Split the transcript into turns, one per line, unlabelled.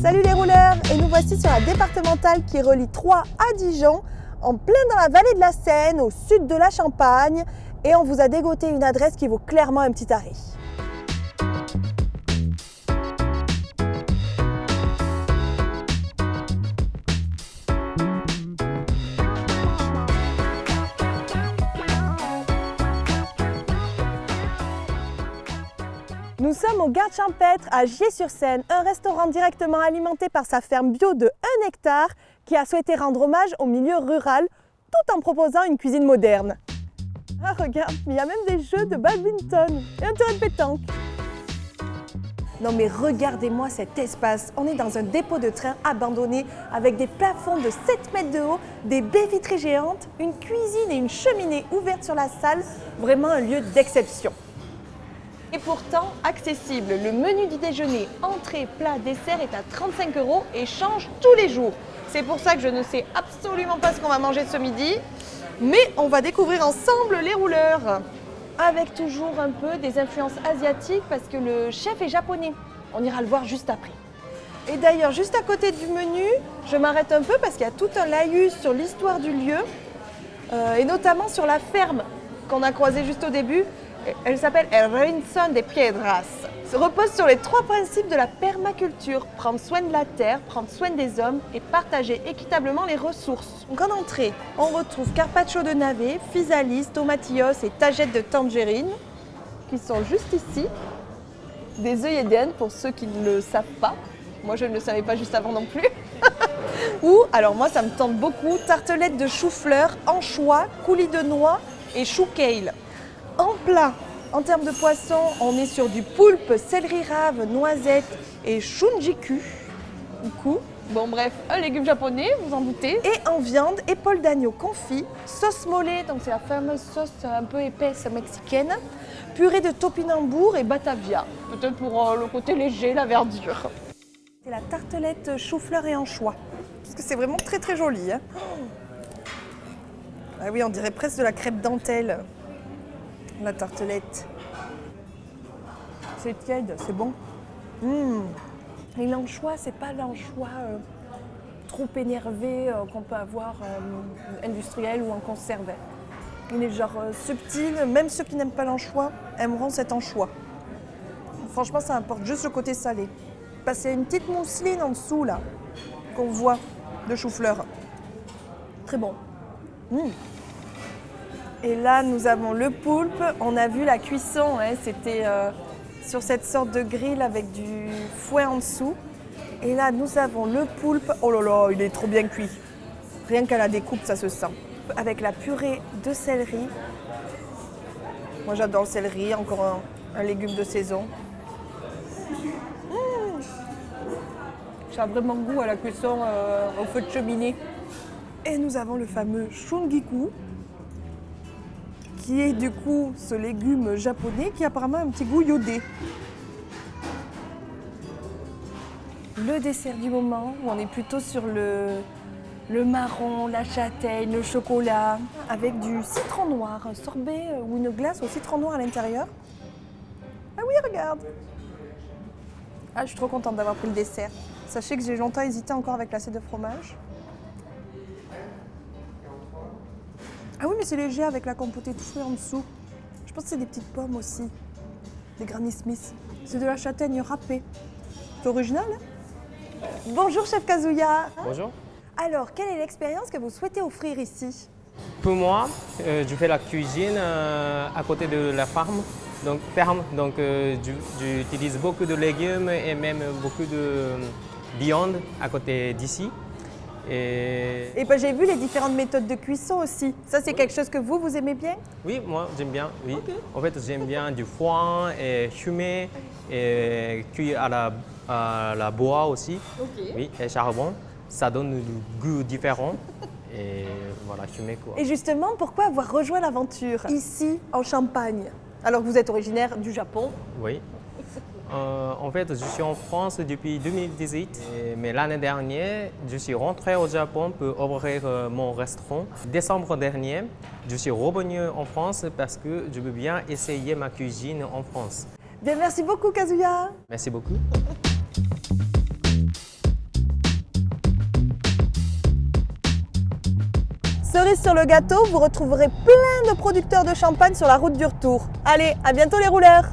Salut les rouleurs, et nous voici sur la départementale qui relie Troyes à Dijon, en plein dans la vallée de la Seine, au sud de la Champagne, et on vous a dégoté une adresse qui vaut clairement un petit arrêt. Nous sommes au Garde Champêtre à Gier-sur-Seine, un restaurant directement alimenté par sa ferme bio de 1 hectare qui a souhaité rendre hommage au milieu rural tout en proposant une cuisine moderne. Ah regarde, il y a même des jeux de badminton et un terrain de pétanque. Non mais regardez-moi cet espace, on est dans un dépôt de train abandonné avec des plafonds de 7 mètres de haut, des baies vitrées géantes, une cuisine et une cheminée ouvertes sur la salle, vraiment un lieu d'exception. Et pourtant accessible. Le menu du déjeuner, entrée, plat, dessert est à 35 € et change tous les jours. C'est pour ça que je ne sais absolument pas ce qu'on va manger ce midi, mais on va découvrir ensemble les rouleurs. Avec toujours un peu des influences asiatiques parce que le chef est japonais. On ira le voir juste après. Et d'ailleurs, juste à côté du menu, je m'arrête un peu parce qu'il y a tout un laïus sur l'histoire du lieu et notamment sur la ferme qu'on a croisée juste au début. Elle s'appelle El Rincón de Piedras. Se repose sur les 3 principes de la permaculture. Prendre soin de la terre, prendre soin des hommes et partager équitablement les ressources. Donc en entrée, on retrouve carpaccio de navet, physalis, tomatillos et tagettes de tangerine qui sont juste ici. Des œillets d'Inde pour ceux qui ne le savent pas. Moi je ne le savais pas juste avant non plus. Ou, alors moi ça me tente beaucoup, tartelettes de chou-fleur, anchois, coulis de noix et chou kale. En plat, en termes de poisson, on est sur du poulpe, céleri rave, noisette et shunjiku. Bon bref, un légume japonais, vous en doutez. Et en viande, épaule d'agneau confit, sauce mollet, donc c'est la fameuse sauce un peu épaisse mexicaine, purée de topinambour et batavia, peut-être pour le côté léger, la verdure. C'est la tartelette chou-fleur et anchois, parce que c'est vraiment très très joli. Hein. Ah oui, on dirait presque de la crêpe dentelle. La tartelette. C'est tiède, c'est bon. Et l'anchois, c'est pas l'anchois trop énervé qu'on peut avoir industriel ou en conserve. Il est genre subtil, même ceux qui n'aiment pas l'anchois aimeront cet anchois. Franchement, ça apporte juste le côté salé. Parce qu'il y a une petite mousseline en dessous là, qu'on voit, de chou-fleur. Très bon. Et là, nous avons le poulpe. On a vu la cuisson, hein, c'était sur cette sorte de grill avec du fouet en dessous. Et là, nous avons le poulpe. Oh là là, il est trop bien cuit. Rien qu'à la découpe, ça se sent. Avec la purée de céleri. Moi, j'adore le céleri, encore un légume de saison. Ça a vraiment goût à la cuisson au feu de cheminée. Et nous avons le fameux shungiku, qui est du coup ce légume japonais qui a apparemment un petit goût iodé. Le dessert du moment, où on est plutôt sur le marron, la châtaigne, le chocolat, avec du citron noir, un sorbet ou une glace au citron noir à l'intérieur. Ah oui, regarde! Ah, je suis trop contente d'avoir pris le dessert. Sachez que j'ai longtemps hésité encore avec l'assiette de fromage. Ah oui, mais c'est léger avec la compotée de fruits en dessous. Je pense que c'est des petites pommes aussi. Des Granny Smith. C'est de la châtaigne râpée. C'est original, hein? Bonjour, chef Kazuya.
Bonjour.
Alors, quelle est l'expérience que vous souhaitez offrir ici?
Pour moi, je fais la cuisine à côté de la ferme. Donc, j'utilise beaucoup de légumes et même beaucoup de viande à côté d'ici.
Et ben, j'ai vu les différentes méthodes de cuisson aussi. Ça, c'est quelque chose que vous aimez bien?
Oui, moi, j'aime bien. Oui.
Okay.
En fait, j'aime bien du foin et fumé et cuit à la bois aussi.
Okay.
Oui, et charbon. Ça donne du goût différent. Et voilà, fumé quoi.
Et justement, pourquoi avoir rejoint l'aventure ici, en Champagne, alors que vous êtes originaire du Japon?
Oui. En fait, je suis en France depuis 2018, mais l'année dernière, je suis rentré au Japon pour ouvrir mon restaurant. Décembre dernier, je suis revenu en France parce que je veux bien essayer ma cuisine en France.
Bien, merci beaucoup Kazuya.
Merci beaucoup.
Cerise sur le gâteau, vous retrouverez plein de producteurs de champagne sur la route du retour. Allez, à bientôt les rouleurs!